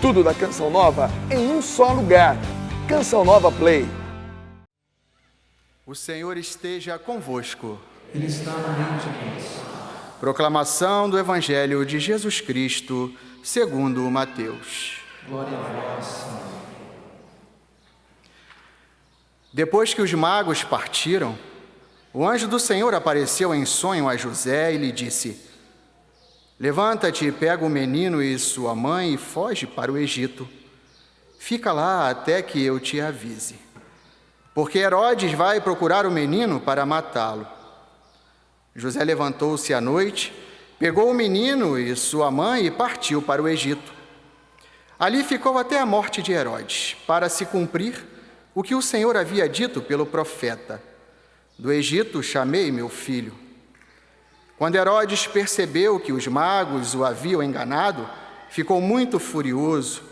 Tudo da Canção Nova em um só lugar. Canção Nova Play. O Senhor esteja convosco. Ele está no meio de nós. Proclamação do Evangelho de Jesus Cristo, segundo Mateus. Glória a vós, Senhor. Depois que os magos partiram, o anjo do Senhor apareceu em sonho a José e lhe disse: Levanta-te, pega o menino e sua mãe e foge para o Egito. Fica lá até que eu te avise. Porque Herodes vai procurar o menino para matá-lo. José levantou-se à noite, pegou o menino e sua mãe e partiu para o Egito. Ali ficou até a morte de Herodes, para se cumprir o que o Senhor havia dito pelo profeta: Do Egito chamei meu filho. Quando Herodes percebeu que os magos o haviam enganado, ficou muito furioso.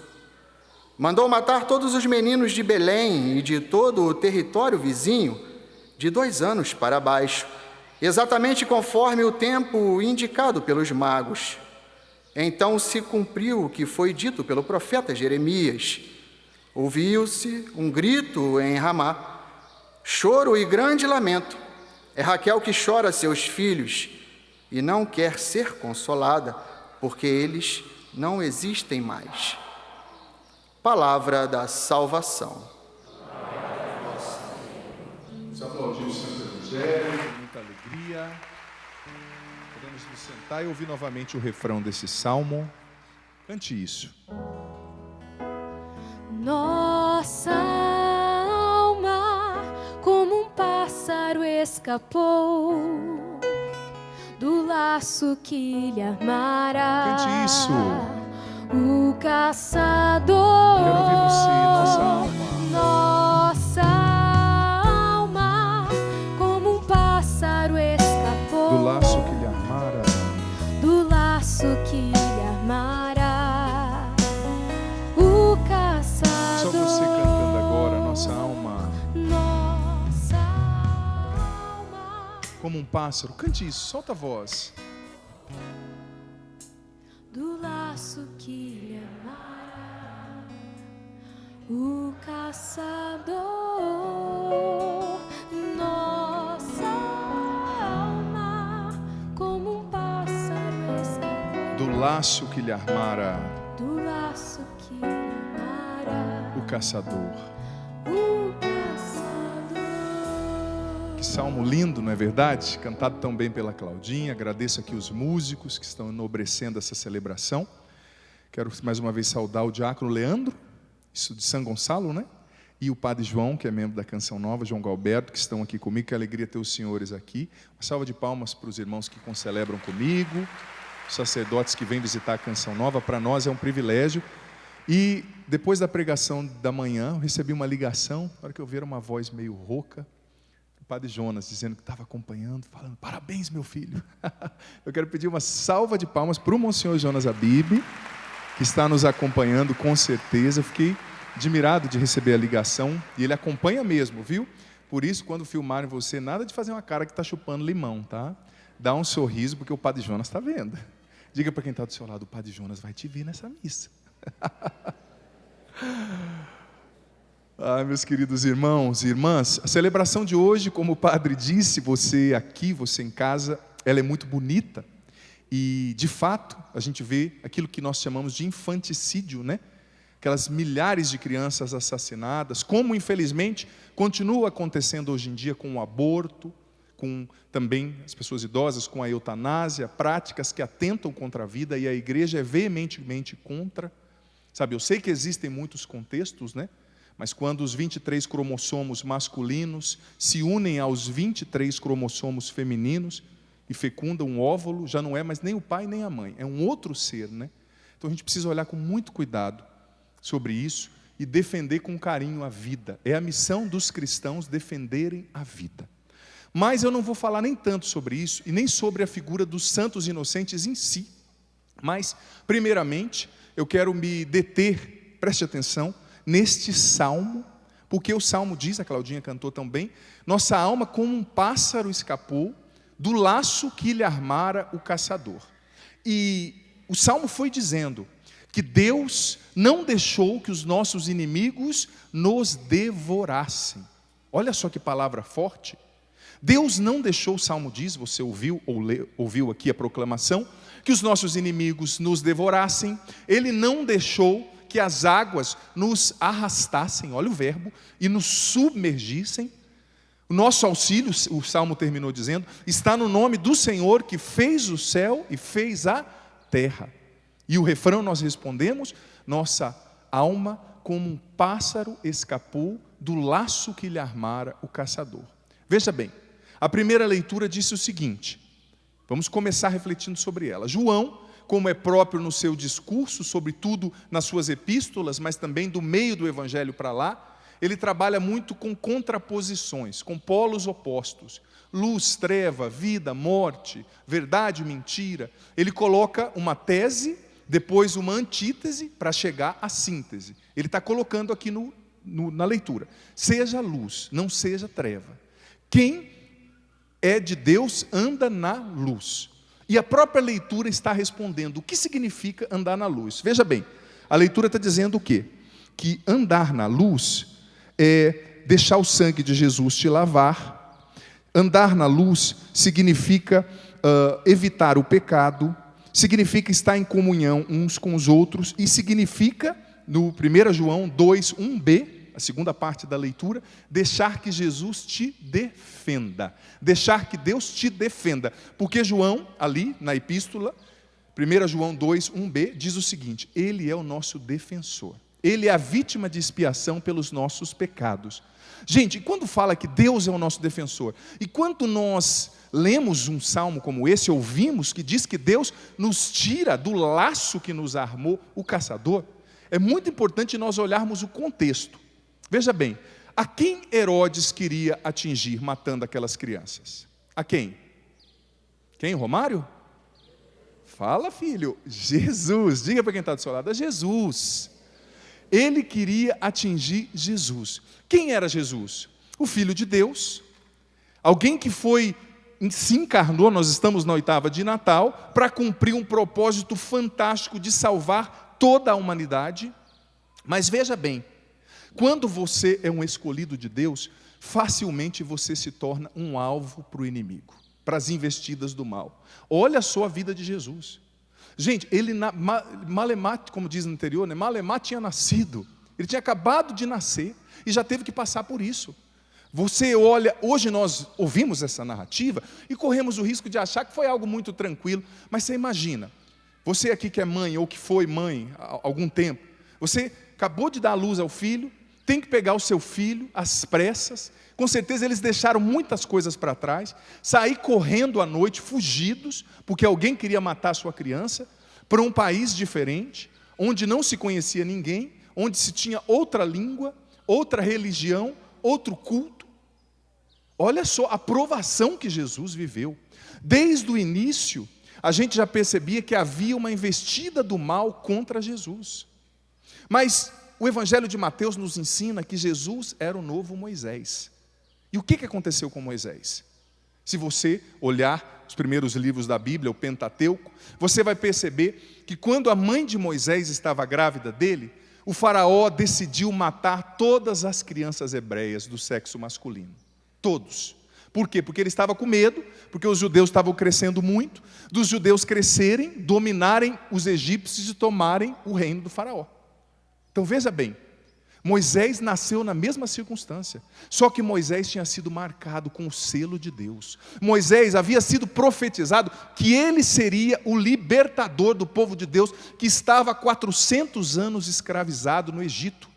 Mandou matar todos os meninos de Belém e de todo o território vizinho, de 2 anos para baixo, exatamente conforme o tempo indicado pelos magos. Então se cumpriu o que foi dito pelo profeta Jeremias. Ouviu-se um grito em Ramá, choro e grande lamento. É Raquel que chora seus filhos e não quer ser consolada, porque eles não existem mais. Palavra da salvação. Vamos aplaudir o Santo Evangelho com muita alegria. Podemos nos sentar e ouvir novamente o refrão desse salmo. Cante isso. Nossa alma, como um pássaro, escapou do laço que lhe armara. Cante isso. O caçador. Quero ouvir você, nossa alma. Nossa alma, como um pássaro, escapou Do laço que lhe armara. do laço que lhe armara. O caçador. Só você cantando agora, nossa alma. Nossa alma, Como um pássaro. Cante isso, solta a voz. do laço que lhe amara, o caçador. Nossa alma, como um pássaro, escapou Do laço que lhe armara do laço que lhe amara, o caçador. o caçador. Que salmo lindo, não é verdade? Cantado tão bem pela Claudinha. Agradeço aqui os músicos que estão enobrecendo essa celebração. Quero mais uma vez saudar o diácono Leandro, isso de São Gonçalo, né? E o padre João, que é membro da Canção Nova, João Galberto, que estão aqui comigo. Que alegria ter os senhores aqui. Uma salva de palmas para os irmãos que concelebram comigo, os sacerdotes que vêm visitar a Canção Nova. Para nós é um privilégio. E depois da pregação da manhã, eu recebi uma ligação, na hora que eu vi era uma voz meio rouca, o padre Jonas, dizendo que estava acompanhando, falando: parabéns, meu filho. Eu quero pedir uma salva de palmas para o Monsenhor Jonas Abib, que está nos acompanhando com certeza. Eu fiquei admirado de receber a ligação, e ele acompanha mesmo, viu? Por isso, quando filmarem você, nada de fazer uma cara que está chupando limão, tá? Dá um sorriso, porque o padre Jonas está vendo. Diga para quem está do seu lado: o padre Jonas vai te ver nessa missa. Ah, meus queridos irmãos e irmãs, a celebração de hoje, como o padre disse, você aqui, você em casa, ela é muito bonita. E, de fato, a gente vê aquilo que nós chamamos de infanticídio, né? Aquelas milhares de crianças assassinadas, como infelizmente continua acontecendo hoje em dia com o aborto, com também as pessoas idosas, com a eutanásia, práticas que atentam contra a vida, e a igreja é veementemente contra. Sabe, eu sei que existem muitos contextos, né? Mas quando os 23 cromossomos masculinos se unem aos 23 cromossomos femininos e fecundam um óvulo, já não é mais nem o pai nem a mãe, é um outro ser, né? Então a gente precisa olhar com muito cuidado sobre isso e defender com carinho a vida. É a missão dos cristãos defenderem a vida. Mas eu não vou falar nem tanto sobre isso e nem sobre a figura dos santos inocentes em si. Mas, primeiramente, eu quero me deter, preste atenção, neste salmo, porque o salmo diz, a Claudinha cantou também, nossa alma como um pássaro escapou do laço que lhe armara o caçador. E o salmo foi dizendo que Deus não deixou que os nossos inimigos nos devorassem. Olha só que palavra forte. Deus não deixou, o Salmo diz, você ouviu ouviu aqui a proclamação, que os nossos inimigos nos devorassem. Ele não deixou que as águas nos arrastassem, olha o verbo, e nos submergissem. O nosso auxílio, o Salmo terminou dizendo, está no nome do Senhor que fez o céu e fez a terra. E o refrão nós respondemos, nossa alma como um pássaro escapou do laço que lhe armara o caçador. Veja bem, a primeira leitura disse o seguinte, vamos começar refletindo sobre ela. João, como é próprio no seu discurso, sobretudo nas suas epístolas, mas também do meio do evangelho para lá, ele trabalha muito com contraposições, com polos opostos. Luz, treva, vida, morte, verdade, mentira. Ele coloca uma tese, depois uma antítese, para chegar à síntese. Ele está colocando aqui na leitura. Seja luz, não seja treva. Quem é de Deus anda na luz. E a própria leitura está respondendo o que significa andar na luz. Veja bem, a leitura está dizendo o quê? Que andar na luz é deixar o sangue de Jesus te lavar. Andar na luz significa evitar o pecado, significa estar em comunhão uns com os outros, e significa, no 1 João 2, 1b, a segunda parte da leitura, deixar que Jesus te defenda, deixar que Deus te defenda, porque João, ali na epístola, 1 João 2, 1b, diz o seguinte, ele é o nosso defensor. Ele é a vítima de expiação pelos nossos pecados. Gente, quando fala que Deus é o nosso defensor, e quando nós lemos um salmo como esse, ouvimos que diz que Deus nos tira do laço que nos armou o caçador, é muito importante nós olharmos o contexto. Veja bem, a quem Herodes queria atingir matando aquelas crianças? A quem? Quem, Romário? Fala, filho. Jesus, diga para quem está do seu lado, é Jesus. Ele queria atingir Jesus. Quem era Jesus? O Filho de Deus, alguém que se encarnou, nós estamos na 8ª de Natal, para cumprir um propósito fantástico de salvar toda a humanidade. Mas veja bem, quando você é um escolhido de Deus, facilmente você se torna um alvo para o inimigo, para as investidas do mal. Olha só a vida de Jesus. Gente, ele, Malemate, como diz no interior, né? Malemate tinha nascido, ele tinha acabado de nascer e já teve que passar por isso. Você olha, hoje nós ouvimos essa narrativa e corremos o risco de achar que foi algo muito tranquilo, mas você imagina, você aqui que é mãe ou que foi mãe há algum tempo, você acabou de dar à luz ao filho, tem que pegar o seu filho às pressas, com certeza eles deixaram muitas coisas para trás, sair correndo à noite, fugidos, porque alguém queria matar a sua criança, para um país diferente, onde não se conhecia ninguém, onde se tinha outra língua, outra religião, outro culto. Olha só a provação que Jesus viveu. Desde o início, a gente já percebia que havia uma investida do mal contra Jesus. Mas o Evangelho de Mateus nos ensina que Jesus era o novo Moisés. E o que aconteceu com Moisés? Se você olhar os primeiros livros da Bíblia, o Pentateuco, você vai perceber que quando a mãe de Moisés estava grávida dele, o faraó decidiu matar todas as crianças hebreias do sexo masculino. Todos. Por quê? Porque ele estava com medo, porque os judeus estavam crescendo muito, dos judeus crescerem, dominarem os egípcios e tomarem o reino do faraó. Então veja bem, Moisés nasceu na mesma circunstância, só que Moisés tinha sido marcado com o selo de Deus. Moisés havia sido profetizado que ele seria o libertador do povo de Deus, que estava há 400 anos escravizado no Egito.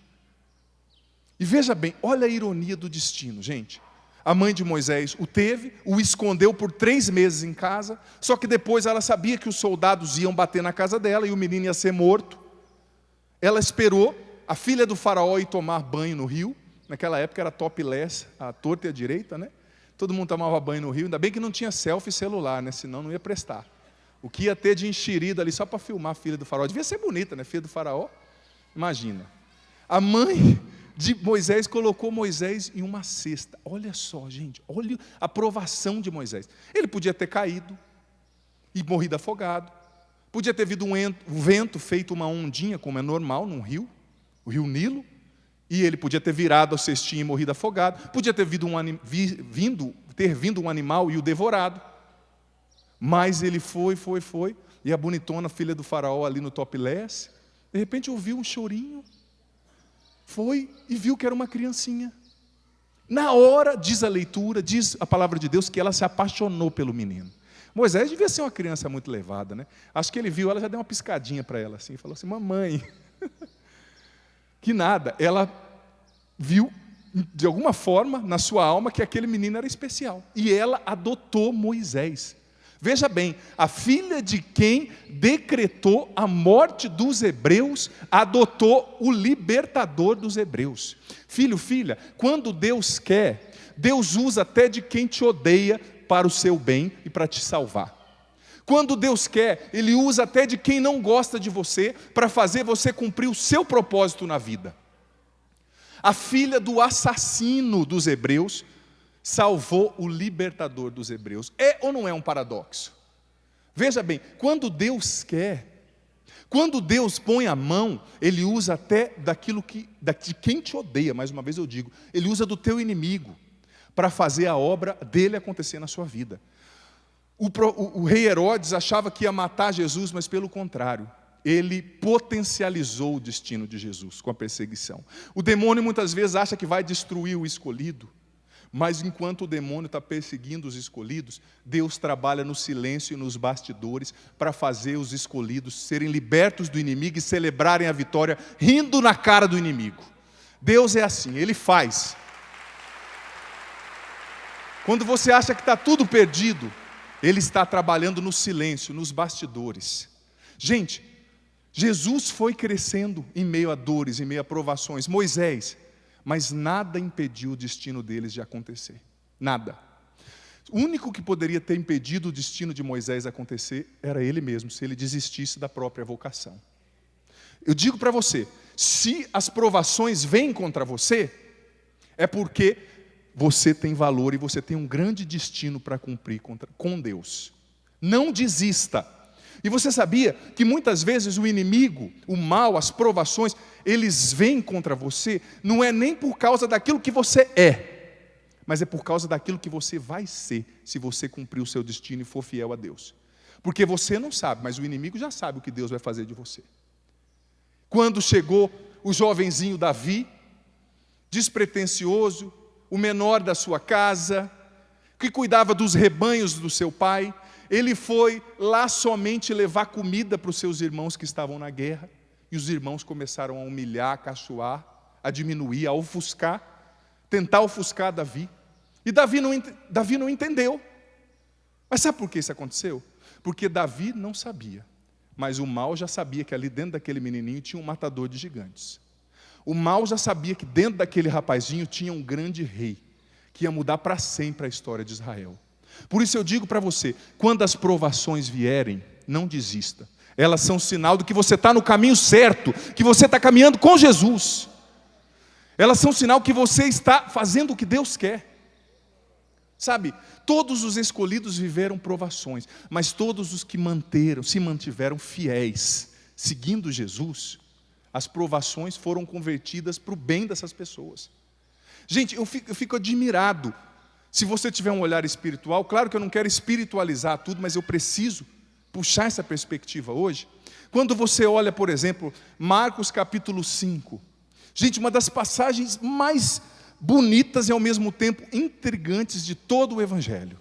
E veja bem, olha a ironia do destino, gente. A mãe de Moisés o teve, o escondeu por 3 meses em casa, só que depois ela sabia que os soldados iam bater na casa dela e o menino ia ser morto. Ela esperou a filha do faraó ir tomar banho no rio. Naquela época era topless, a torta e a direita, né? Todo mundo tomava banho no rio, ainda bem que não tinha selfie celular, né? Senão não ia prestar. O que ia ter de enxerida ali só para filmar a filha do faraó, devia ser bonita, né? Filha do faraó, imagina. A mãe de Moisés colocou Moisés em uma cesta. Olha só, gente, olha a provação de Moisés. Ele podia ter caído e morrido afogado, Podia ter vindo um vento feito uma ondinha, como é normal num rio, o rio Nilo, e ele podia ter virado a cestinha e morrido afogado. Podia ter vindo um animal e o devorado. Mas ele foi, e a bonitona, filha do faraó ali no topless, de repente ouviu um chorinho, foi e viu que era uma criancinha. Na hora, diz a leitura, diz a palavra de Deus, que ela se apaixonou pelo menino. Moisés devia ser uma criança muito levada, né? Acho que ele viu, ela já deu uma piscadinha para ela assim, falou assim: mamãe. Que nada, ela viu de alguma forma na sua alma que aquele menino era especial, e ela adotou Moisés. Veja bem, a filha de quem decretou a morte dos hebreus adotou o libertador dos hebreus. Filho, filha, quando Deus quer, Deus usa até de quem te odeia para o seu bem e para te salvar. Quando Deus quer, Ele usa até de quem não gosta de você para fazer você cumprir o seu propósito na vida. A filha do assassino dos hebreus salvou o libertador dos hebreus. É ou não é um paradoxo? Veja bem, quando Deus quer, quando Deus põe a mão, Ele usa até de quem te odeia, mais uma vez eu digo, Ele usa do teu inimigo para fazer a obra dele acontecer na sua vida. O rei Herodes achava que ia matar Jesus, mas pelo contrário, ele potencializou o destino de Jesus com a perseguição. O demônio muitas vezes acha que vai destruir o escolhido, mas enquanto o demônio está perseguindo os escolhidos, Deus trabalha no silêncio e nos bastidores para fazer os escolhidos serem libertos do inimigo e celebrarem a vitória, rindo na cara do inimigo. Deus é assim, Ele faz. Quando você acha que está tudo perdido, Ele está trabalhando no silêncio, nos bastidores. Gente, Jesus foi crescendo em meio a dores, em meio a provações. Moisés, mas nada impediu o destino deles de acontecer. Nada. O único que poderia ter impedido o destino de Moisés acontecer era ele mesmo, se ele desistisse da própria vocação. Eu digo para você, se as provações vêm contra você, é porque você tem valor e você tem um grande destino para cumprir com Deus. Não desista. E você sabia que muitas vezes o inimigo, o mal, as provações, eles vêm contra você, não é nem por causa daquilo que você é, mas é por causa daquilo que você vai ser, se você cumprir o seu destino e for fiel a Deus. Porque você não sabe, mas o inimigo já sabe o que Deus vai fazer de você. Quando chegou o jovenzinho Davi, despretensioso, o menor da sua casa, que cuidava dos rebanhos do seu pai, ele foi lá somente levar comida para os seus irmãos que estavam na guerra, e os irmãos começaram a humilhar, a caçoar, a diminuir, a ofuscar, tentar ofuscar Davi. E Davi não entendeu. Mas sabe por que isso aconteceu? Porque Davi não sabia, mas o mal já sabia que ali dentro daquele menininho tinha um matador de gigantes. O mal já sabia que dentro daquele rapazinho tinha um grande rei, que ia mudar para sempre a história de Israel. Por isso eu digo para você, quando as provações vierem, não desista. Elas são sinal de que você está no caminho certo, que você está caminhando com Jesus. Elas são sinal que você está fazendo o que Deus quer. Sabe, todos os escolhidos viveram provações, mas todos os que se mantiveram fiéis, seguindo Jesus, as provações foram convertidas para o bem dessas pessoas. Gente, eu fico admirado. Se você tiver um olhar espiritual, claro que eu não quero espiritualizar tudo, mas eu preciso puxar essa perspectiva hoje. Quando você olha, por exemplo, Marcos capítulo 5. Gente, uma das passagens mais bonitas e ao mesmo tempo intrigantes de todo o Evangelho.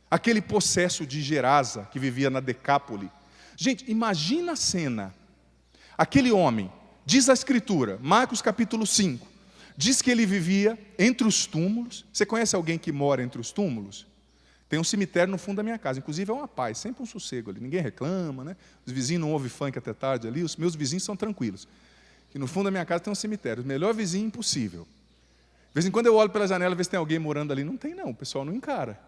Aquele possesso de Gerasa, que vivia na Decápole. Gente, imagina a cena. Aquele homem, diz a Escritura, Marcos capítulo 5, diz que ele vivia entre os túmulos. Você conhece alguém que mora entre os túmulos? Tem um cemitério no fundo da minha casa, inclusive é uma paz, sempre um sossego ali, ninguém reclama, né? Os vizinhos não ouvem funk até tarde ali, os meus vizinhos são tranquilos. Que no fundo da minha casa tem um cemitério, o melhor vizinho impossível. De vez em quando eu olho pela janela e vejo se tem alguém morando ali, não tem não, o pessoal não encara.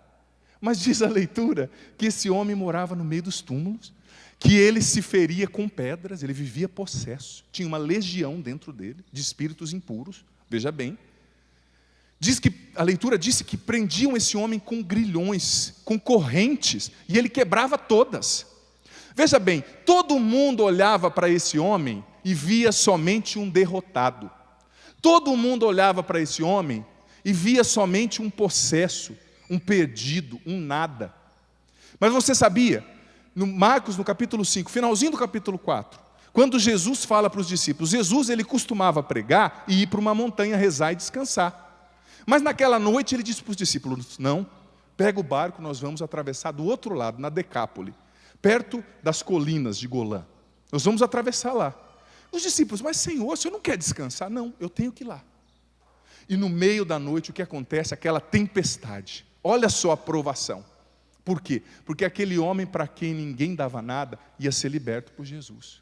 Mas diz a leitura que esse homem morava no meio dos túmulos, que ele se feria com pedras, ele vivia possesso, tinha uma legião dentro dele, de espíritos impuros, veja bem. A leitura disse que prendiam esse homem com grilhões, com correntes, e ele quebrava todas. Veja bem, todo mundo olhava para esse homem e via somente um derrotado. Todo mundo olhava para esse homem e via somente um possesso, um perdido, um nada. Mas você sabia, no Marcos, no capítulo 5, finalzinho do capítulo 4, quando Jesus fala para os discípulos, Jesus ele costumava pregar e ir para uma montanha rezar e descansar. Mas naquela noite ele disse para os discípulos, não, pega o barco, nós vamos atravessar do outro lado, na Decápole, perto das colinas de Golã. Nós vamos atravessar lá. Os discípulos, mas Senhor, o Senhor não quer descansar? Não, eu tenho que ir lá. E no meio da noite o que acontece? Aquela tempestade. Olha só a provação. Por quê? Porque aquele homem para quem ninguém dava nada ia ser liberto por Jesus.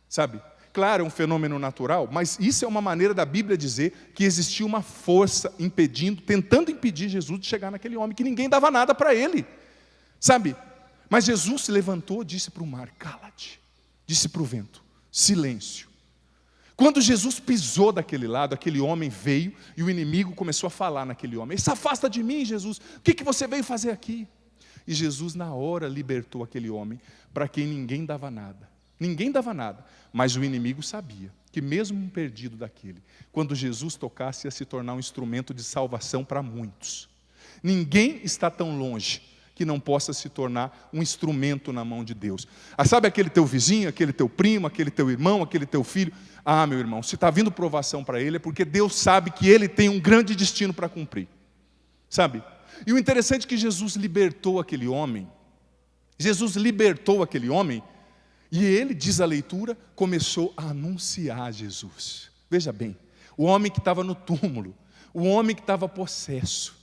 Sabe? Claro, é um fenômeno natural, mas isso é uma maneira da Bíblia dizer que existia uma força impedindo, tentando impedir Jesus de chegar naquele homem, que ninguém dava nada para ele. Sabe? Mas Jesus se levantou, disse para o mar, cala-te. Disse para o vento, silêncio. Quando Jesus pisou daquele lado, aquele homem veio e o inimigo começou a falar naquele homem. Se afasta de mim, Jesus, o que você veio fazer aqui? E Jesus na hora libertou aquele homem para quem ninguém dava nada. Ninguém dava nada, mas o inimigo sabia que mesmo um perdido daquele, quando Jesus tocasse ia se tornar um instrumento de salvação para muitos. Ninguém está tão longe que não possa se tornar um instrumento na mão de Deus. Sabe aquele teu vizinho, aquele teu primo, aquele teu irmão, aquele teu filho? Ah, meu irmão, se está vindo provação para ele é porque Deus sabe que ele tem um grande destino para cumprir. Sabe? E o interessante é que Jesus libertou aquele homem. Jesus libertou aquele homem e ele, diz a leitura, começou a anunciar Jesus. Veja bem, o homem que estava no túmulo, o homem que estava possesso.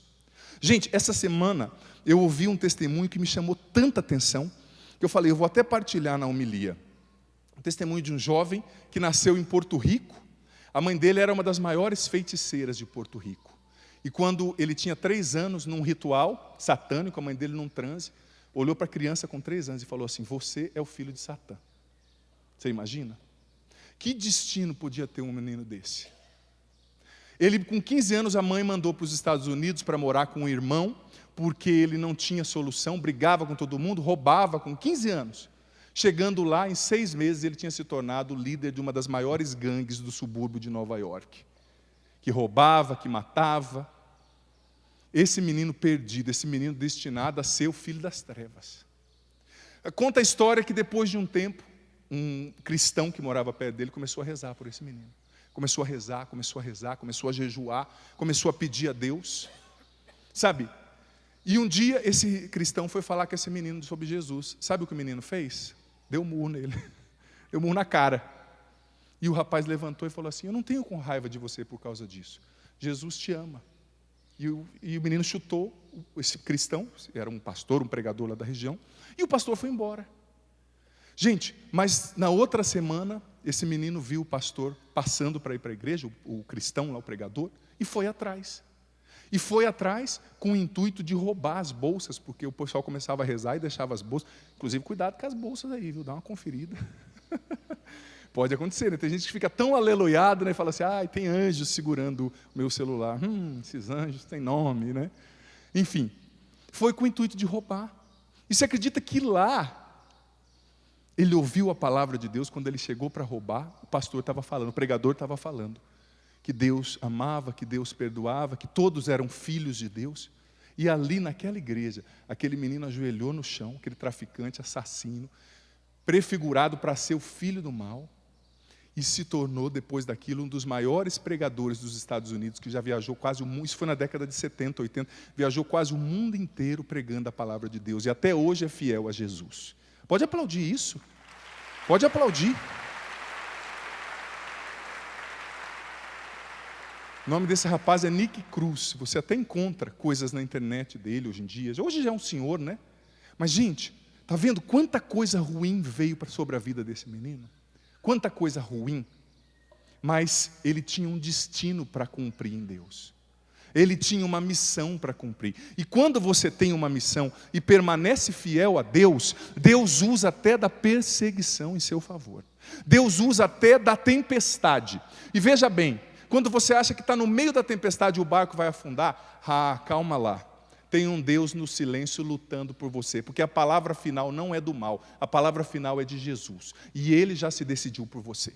Gente, essa semana eu ouvi um testemunho que me chamou tanta atenção, que eu falei, eu vou até partilhar na homilia. Um testemunho de um jovem que nasceu em Porto Rico. A mãe dele era uma das maiores feiticeiras de Porto Rico. E quando ele tinha 3 anos, num ritual satânico, a mãe dele num transe, olhou para a criança com 3 anos e falou assim, você é o filho de Satã. Você imagina? Que destino podia ter um menino desse? Ele, com 15 anos, a mãe mandou para os Estados Unidos para morar com um irmão, porque ele não tinha solução, brigava com todo mundo, roubava com 15 anos. Chegando lá, em 6 meses, ele tinha se tornado líder de uma das maiores gangues do subúrbio de Nova York, que roubava, que matava. Esse menino perdido, esse menino destinado a ser o filho das trevas. Conta a história que depois de um tempo, um cristão que morava perto dele começou a rezar por esse menino. Começou a rezar, começou a rezar, começou a jejuar, começou a pedir a Deus. Sabe? E um dia esse cristão foi falar com esse menino sobre Jesus. Sabe o que o menino fez? Deu um murro nele. Deu um murro na cara. E o rapaz levantou e falou assim, eu não tenho com raiva de você por causa disso. Jesus te ama. E o menino chutou esse cristão, era um pastor, um pregador lá da região, e o pastor foi embora. Gente, mas na outra semana, esse menino viu o pastor passando para ir para a igreja, o cristão lá, o pregador, e foi atrás. E foi atrás com o intuito de roubar as bolsas, porque o pessoal começava a rezar e deixava as bolsas. Inclusive, cuidado com as bolsas aí, viu? Dá uma conferida. Pode acontecer, né? Tem gente que fica tão aleluiado, né? E fala assim, tem anjos segurando o meu celular. Esses anjos têm nome, né? Enfim, foi com o intuito de roubar. E você acredita que lá, ele ouviu a palavra de Deus, quando ele chegou para roubar, o pastor estava falando, o pregador estava falando, que Deus amava, que Deus perdoava, que todos eram filhos de Deus. E ali naquela igreja, aquele menino ajoelhou no chão, aquele traficante, assassino, prefigurado para ser o filho do mal, e se tornou, depois daquilo, um dos maiores pregadores dos Estados Unidos, que já viajou quase o mundo, isso foi na década de 70, 80, viajou quase o mundo inteiro pregando a palavra de Deus, e até hoje é fiel a Jesus. Pode aplaudir isso? Pode aplaudir. O nome desse rapaz é Nick Cruz. Você até encontra coisas na internet dele hoje em dia. Hoje já é um senhor, né? Mas, gente, está vendo quanta coisa ruim veio sobre a vida desse menino? Quanta coisa ruim. Mas ele tinha um destino para cumprir em Deus. Ele tinha uma missão para cumprir. E quando você tem uma missão e permanece fiel a Deus, Deus usa até da perseguição em seu favor. Deus usa até da tempestade. E veja bem, quando você acha que está no meio da tempestade e o barco vai afundar, calma lá. tem um Deus no silêncio lutando por você, porque a palavra final não é do mal, a palavra final é de Jesus, e Ele já se decidiu por você.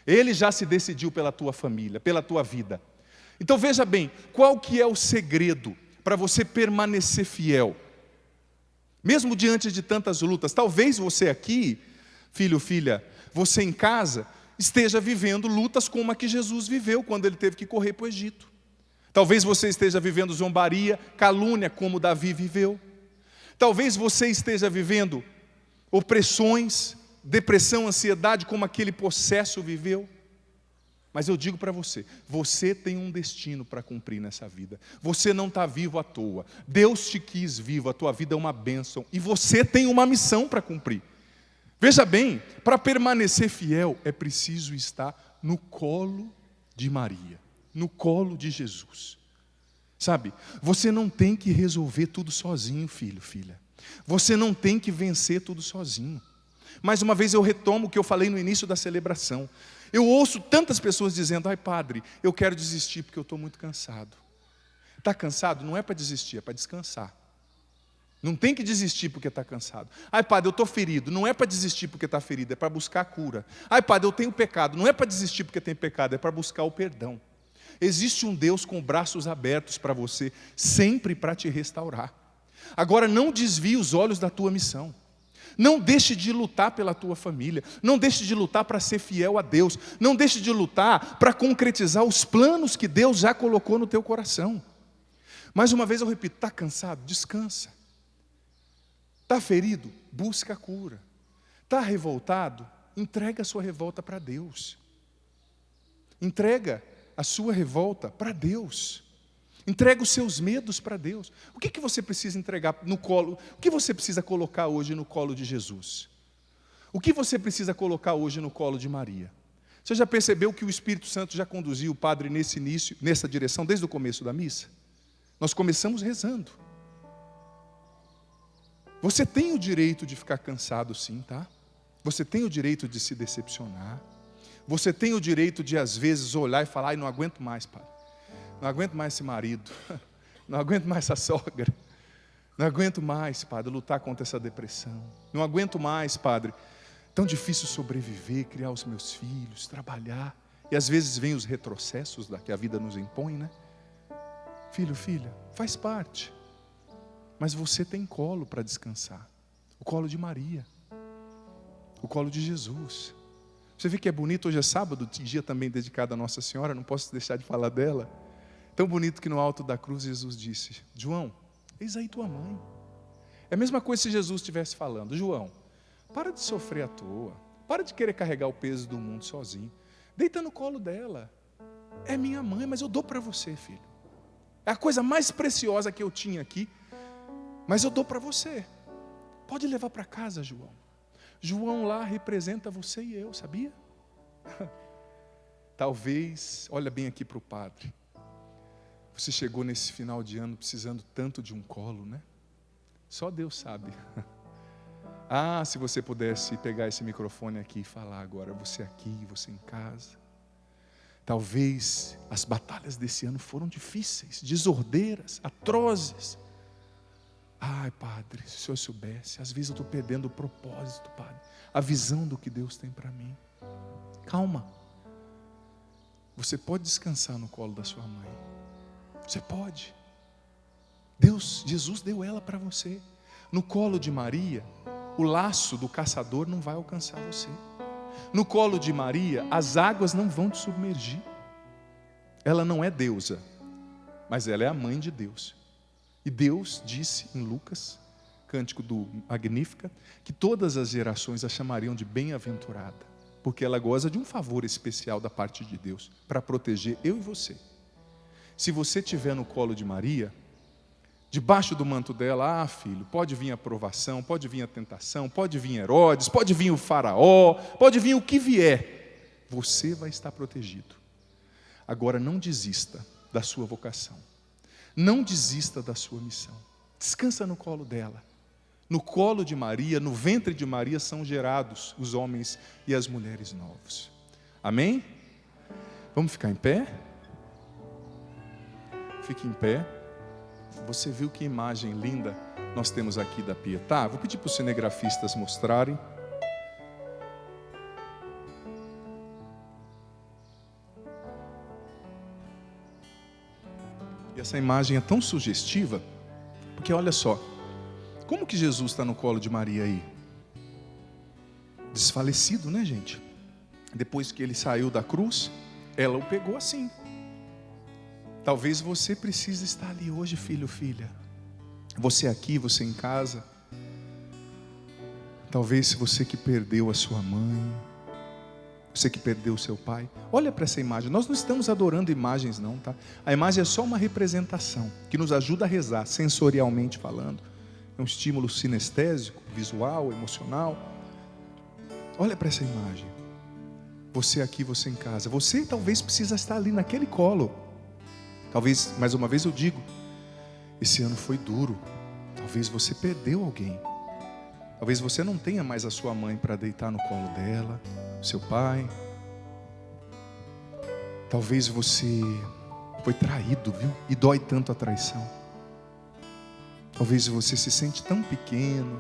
Ele já se decidiu pela tua família, pela tua vida. Então veja bem, qual que é o segredo para você permanecer fiel? Mesmo diante de tantas lutas, talvez você aqui, filho, filha, você em casa, esteja vivendo lutas como a que Jesus viveu quando ele teve que correr para o Egito. Talvez você esteja vivendo zombaria, calúnia, como Davi viveu. Talvez você esteja vivendo opressões, depressão, ansiedade, como aquele possesso viveu. Mas eu digo para você, você tem um destino para cumprir nessa vida. Você não está vivo à toa. Deus te quis vivo, a tua vida é uma bênção. E você tem uma missão para cumprir. Veja bem, para permanecer fiel, é preciso estar no colo de Maria, no colo de Jesus. Sabe, você não tem que resolver tudo sozinho, filho, filha. Você não tem que vencer tudo sozinho. Mais uma vez eu retomo o que eu falei no início da celebração. Eu ouço tantas pessoas dizendo, ai padre, eu quero desistir porque eu estou muito cansado. Está cansado? Não é para desistir, é para descansar. Não tem que desistir porque está cansado. Ai padre, eu estou ferido. Não é para desistir porque está ferido, é para buscar a cura. Ai padre, eu tenho pecado. Não é para desistir porque tem pecado, é para buscar o perdão. Existe um Deus com braços abertos para você, sempre para te restaurar. Agora não desvie os olhos da tua missão. Não deixe de lutar pela tua família. Não deixe de lutar para ser fiel a Deus. Não deixe de lutar para concretizar os planos que Deus já colocou no teu coração. Mais uma vez eu repito, está cansado? Descansa. Está ferido? Busca a cura. Está revoltado? Entrega a sua revolta para Deus. Entrega a sua revolta para Deus. Entrega os seus medos para Deus. O que você precisa entregar no colo? O que você precisa colocar hoje no colo de Jesus? O que você precisa colocar hoje no colo de Maria? Você já percebeu que o Espírito Santo já conduziu o Padre nessa direção desde o começo da missa? Nós começamos rezando. Você tem o direito de ficar cansado sim, tá? Você tem o direito de se decepcionar. Você tem o direito de às vezes olhar e falar, ai, não aguento mais, Padre. Não aguento mais esse marido, não aguento mais essa sogra, não aguento mais, Padre, lutar contra essa depressão, não aguento mais, Padre, tão difícil sobreviver, criar os meus filhos, trabalhar, e às vezes vem os retrocessos que a vida nos impõe, né? Filho, filha, faz parte, mas você tem colo para descansar, o colo de Maria, o colo de Jesus. Você vê que é bonito, hoje é sábado, dia também dedicado a Nossa Senhora, não posso deixar de falar dela. Tão bonito que no alto da cruz Jesus disse, João, eis aí tua mãe. É a mesma coisa se Jesus estivesse falando, João, para de sofrer à toa, para de querer carregar o peso do mundo sozinho, deita no colo dela, é minha mãe, mas eu dou para você, filho. É a coisa mais preciosa que eu tinha aqui, mas eu dou para você. Pode levar para casa, João. João lá representa você e eu, sabia? Talvez, olha bem aqui para o padre. Você chegou nesse final de ano precisando tanto de um colo, né? Só Deus sabe. Ah, se você pudesse pegar esse microfone aqui e falar agora, você aqui, você em casa. Talvez as batalhas desse ano foram difíceis, desordeiras, atrozes. Ai, Padre, se o Senhor soubesse, às vezes eu estou perdendo o propósito, Padre, a visão do que Deus tem para mim. Calma. Você pode descansar no colo da sua mãe. Você pode. Jesus deu ela para você. No colo de Maria, o laço do caçador não vai alcançar você. No colo de Maria, as águas não vão te submergir. Ela não é deusa, mas ela é a mãe de Deus. E Deus disse em Lucas, cântico do Magnífica, que todas as gerações a chamariam de bem-aventurada, porque ela goza de um favor especial da parte de Deus, para proteger eu e você. Se você estiver no colo de Maria, debaixo do manto dela, filho, pode vir a provação, pode vir a tentação, pode vir Herodes, pode vir o faraó, pode vir o que vier, você vai estar protegido. Agora não desista da sua vocação, não desista da sua missão, descansa no colo dela. No colo de Maria, no ventre de Maria são gerados os homens e as mulheres novos. Amém? Vamos ficar em pé? Fique em pé. Você viu que imagem linda nós temos aqui da Pietà? Vou pedir para os cinegrafistas mostrarem. E essa imagem é tão sugestiva, porque olha só, como que Jesus está no colo de Maria aí? Desfalecido, né, gente? Depois que ele saiu da cruz, ela o pegou assim. Talvez você precise estar ali hoje, filho, filha. Você aqui, você em casa. Talvez você que perdeu a sua mãe, você que perdeu o seu pai. Olha para essa imagem. Nós não estamos adorando imagens não, tá? A imagem é só uma representação que nos ajuda a rezar, sensorialmente falando. É um estímulo sinestésico, visual, emocional. Olha para essa imagem. Você aqui, você em casa. Você talvez precisa estar ali naquele colo. Talvez, mais uma vez eu digo, esse ano foi duro. Talvez você perdeu alguém. Talvez você não tenha mais a sua mãe para deitar no colo dela, seu pai. Talvez você foi traído, viu? E dói tanto a traição. Talvez você se sente tão pequeno,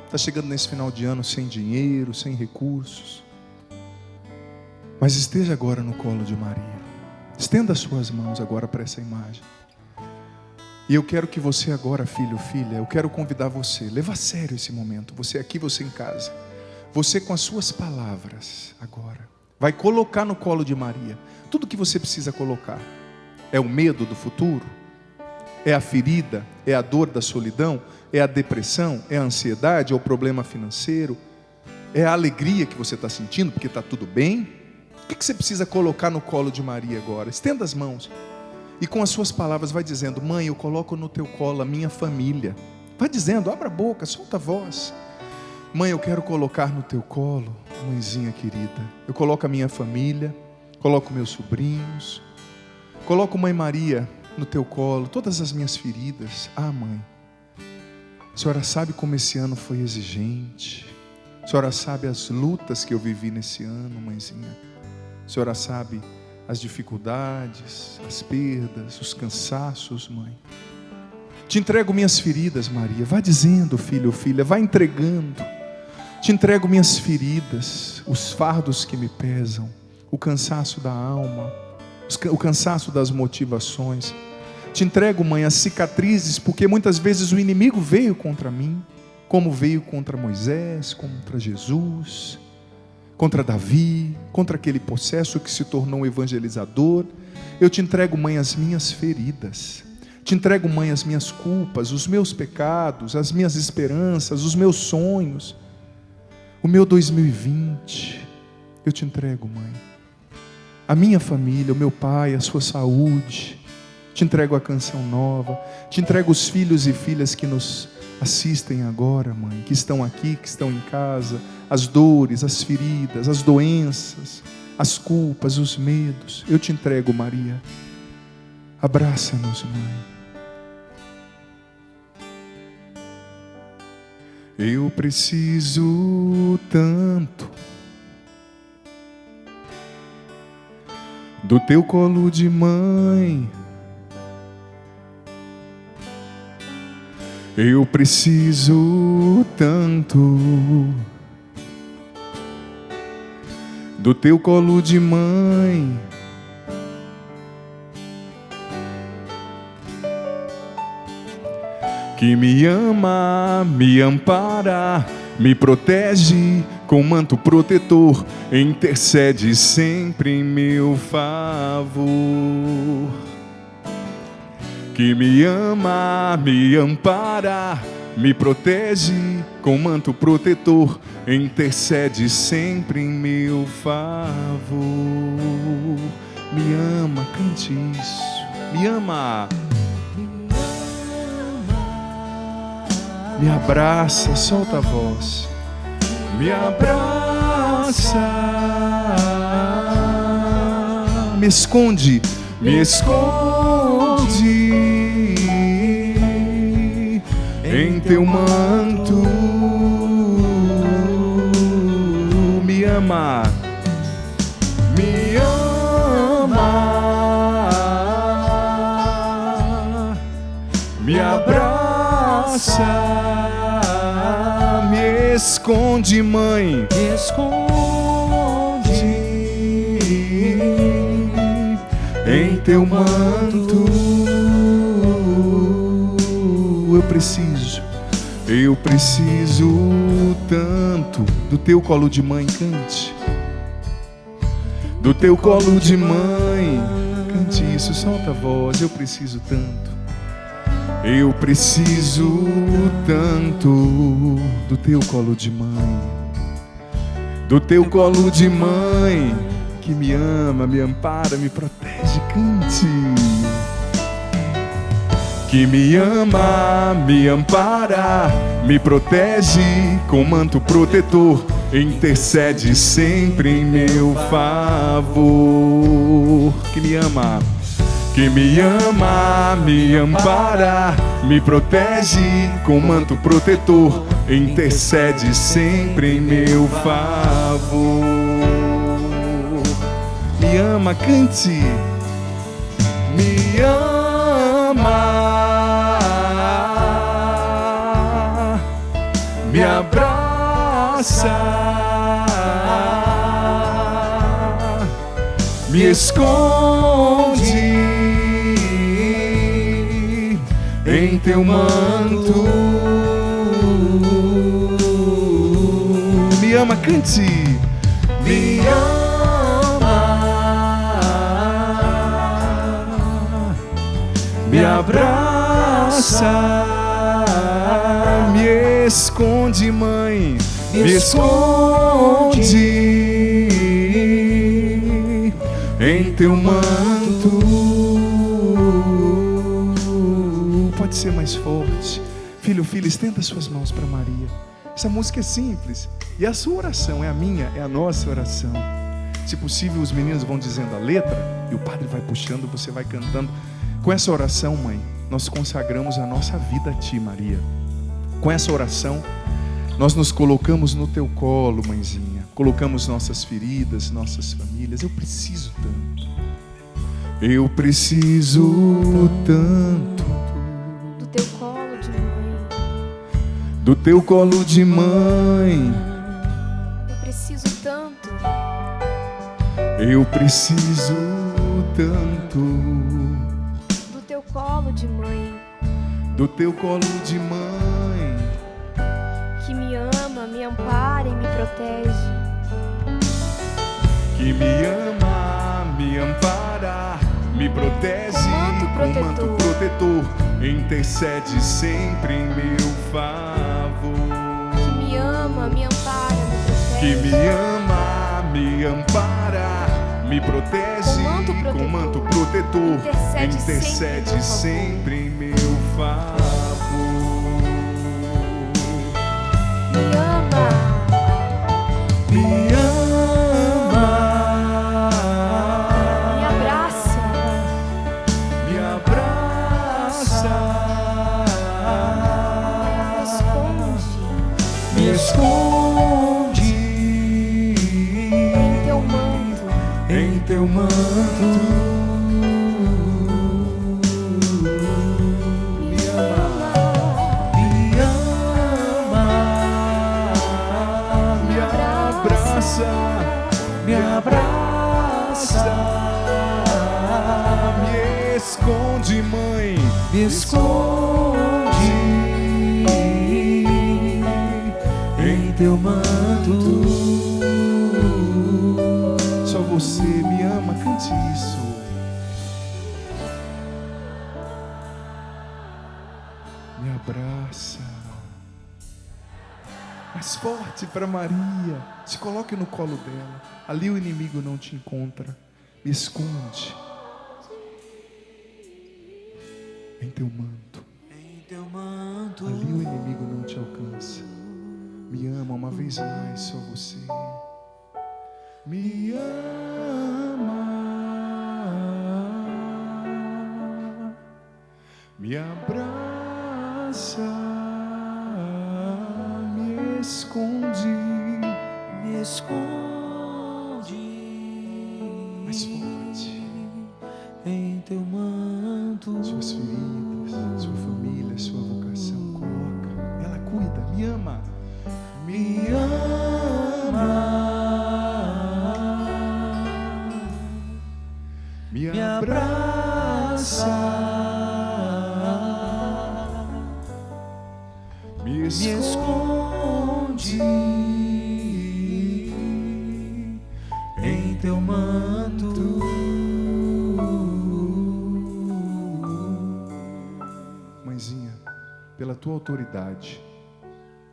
está chegando nesse final de ano sem dinheiro, sem recursos. Mas esteja agora no colo de Maria. Estenda as suas mãos agora para essa imagem. E eu quero que você agora, filho, filha, eu quero convidar você, leva a sério esse momento. Você aqui, você em casa. Você com as suas palavras agora vai colocar no colo de Maria tudo que você precisa colocar. É o medo do futuro? É a ferida? É a dor da solidão? É a depressão? É a ansiedade? É o problema financeiro? É a alegria que você está sentindo porque está tudo bem? O que você precisa colocar no colo de Maria agora? Estenda as mãos e com as suas palavras vai dizendo: mãe, eu coloco no teu colo a minha família. Vai dizendo, abra a boca, solta a voz. Mãe, eu quero colocar no teu colo, mãezinha querida, eu coloco a minha família, coloco meus sobrinhos, coloco mãe Maria no teu colo, todas as minhas feridas. Ah, mãe, a senhora sabe como esse ano foi exigente. A senhora sabe as lutas que eu vivi nesse ano, mãezinha. A senhora sabe as dificuldades, as perdas, os cansaços, mãe. Te entrego minhas feridas, Maria. Vai dizendo, filho, filha, vai entregando. Te entrego minhas feridas, os fardos que me pesam, o cansaço da alma, o cansaço das motivações. Te entrego, mãe, as cicatrizes, porque muitas vezes o inimigo veio contra mim, como veio contra Moisés, contra Jesus, contra Davi, contra aquele possesso que se tornou um evangelizador. Eu te entrego, mãe, as minhas feridas. Te entrego, mãe, as minhas culpas, os meus pecados, as minhas esperanças, os meus sonhos, o meu 2020. Eu te entrego, mãe, a minha família, o meu pai, a sua saúde. Te entrego a canção nova. Te entrego os filhos e filhas que nos assistem agora, mãe, que estão aqui, que estão em casa, as dores, as feridas, as doenças, as culpas, os medos. Eu te entrego, Maria. Abraça-nos, mãe. Eu preciso tanto do teu colo de mãe. Eu preciso tanto do teu colo de mãe. Que me ama, me ampara, me protege com manto protetor, intercede sempre em meu favor. Que me ama, me ampara, me protege com manto protetor, intercede sempre em meu favor. Me ama, cante isso. Me ama. Me abraça, solta a voz. Me abraça. Me esconde, me esconde em teu manto. Me ama, me ama, me me esconde, mãe, Me esconde em teu manto. Eu preciso tanto do teu colo de mãe, cante. Do teu colo de mãe, cante isso, solta a voz. Eu preciso tanto. Eu preciso tanto do teu colo de mãe. Do teu colo de mãe, que me ama, me ampara, me protege, cante. Que me ama, me ampara, me protege com manto protetor, intercede sempre em meu favor. Que me ama, me ampara, me protege com manto protetor, intercede sempre em meu favor. Me ama, cante. Me ama, me abraça, me esconde em teu manto. Me ama, cante. Me ama, me abraça, me esconde, mãe, me esconde em teu manto. Pode ser mais forte. Filho, filha, estenda suas mãos para Maria. Essa música é simples e a sua oração é a minha, é a nossa oração. Se possível, os meninos vão dizendo a letra e o padre vai puxando, você vai cantando. Com essa oração, mãe, nós consagramos a nossa vida a Ti, Maria. Com essa oração, nós nos colocamos no Teu colo, mãezinha. Colocamos nossas feridas, nossas famílias. Eu preciso tanto. Eu preciso tanto do Teu colo de mãe. Do Teu colo de mãe. Eu preciso tanto. Eu preciso tanto Do Teu colo de mãe. do Teu colo de mãe, Que me ama, me ampara e me protege. que me ama, me ampara, me protege Com manto protetor, intercede sempre em meu favor. Que me ama, me ampara, me protege. Que me ama, me ampara, me protege com manto protetor, intercede sempre em meu favor. Me ama, Me ama, me abraça, me abraça, me esconde me esconde em Teu manto. em Teu manto. Me ama, Me ama, me abraça, me abraça, me esconde, mãe, me esconde em Teu manto. Só você me ama, cante isso. Me abraça. Mais forte para Maria. Se coloque no colo dela. Ali o inimigo não te encontra. Me esconde em Teu manto. Ali o inimigo não te alcança. Me ama uma vez mais, só você. Me ama. Me abraça, me esconde, mais forte em Teu manto. suas feridas, sua família, sua vocação. Coloque me ama, me ama, me me abraça, me me esconde em teu manto. Mãezinha, pela tua autoridade,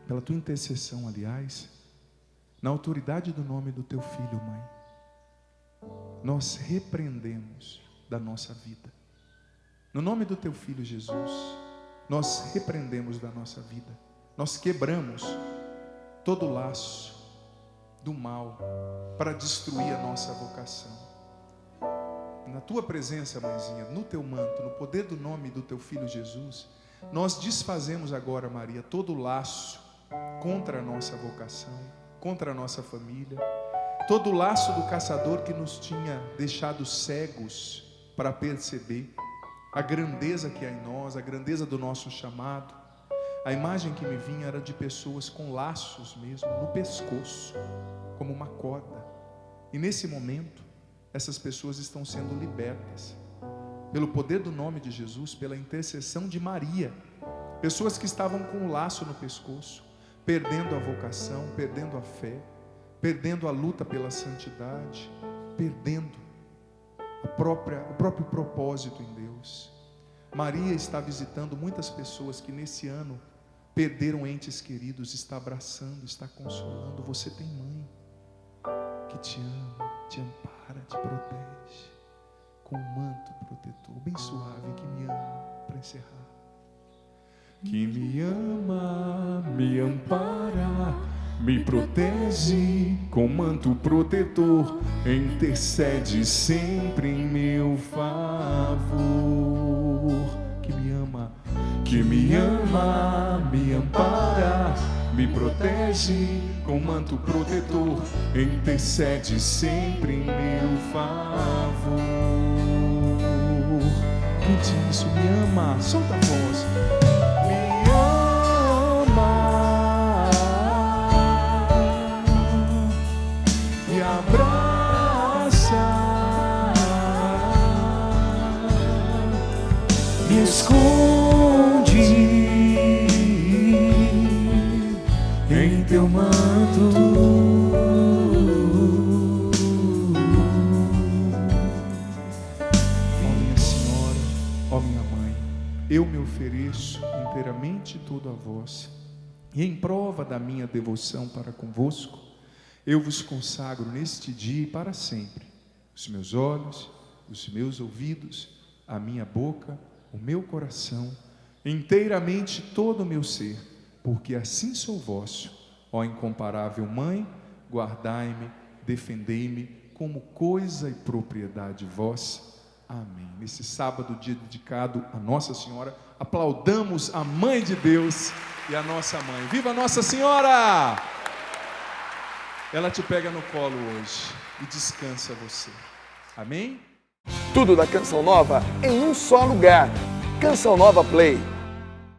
pela tua intercessão, aliás, na autoridade do nome do teu filho, mãe, nós repreendemos da nossa vida. No nome do teu filho Jesus, nós repreendemos da nossa vida. Nós quebramos todo laço do mal para destruir a nossa vocação. Na tua presença, mãezinha, no teu manto, no poder do nome do teu filho Jesus, nós desfazemos agora, Maria, todo laço contra a nossa vocação, contra a nossa família, todo laço do caçador que nos tinha deixado cegos para perceber a grandeza que há em nós, a grandeza do nosso chamado. A imagem que me vinha era de pessoas com laços mesmo, no pescoço, como uma corda. E nesse momento, essas pessoas estão sendo libertas, pelo poder do nome de Jesus, pela intercessão de Maria. Pessoas que estavam com o laço no pescoço, perdendo a vocação, perdendo a fé, perdendo a luta pela santidade, perdendo o próprio propósito em Deus. Maria está visitando muitas pessoas que nesse ano perderam entes queridos, está abraçando, está consolando. Você tem mãe que te ama, te ampara, te protege com um manto protetor bem suave, que me ama, para encerrar, que me ama, me ampara, me protege com manto protetor, intercede sempre em meu favor. Que me ama, me ampara, me protege com manto protetor, intercede sempre em meu favor. Cante isso, me ama, solta a voz. Me ama, me abraça, Me esconde em teu manto. Ó minha Senhora, ó minha Mãe, eu me ofereço inteiramente todo a vós, e em prova da minha devoção para convosco, eu vos consagro neste dia e para sempre os meus olhos, os meus ouvidos, a minha boca, o meu coração, inteiramente todo o meu ser, porque assim sou vosso, ó incomparável Mãe, guardai-me, defendei-me como coisa e propriedade vossa. Amém. Nesse sábado, dia dedicado a Nossa Senhora, aplaudamos a Mãe de Deus e a nossa Mãe. Viva Nossa Senhora! Ela te pega no colo hoje e descansa você. Amém? Tudo da Canção Nova em um só lugar. Canção Nova Play.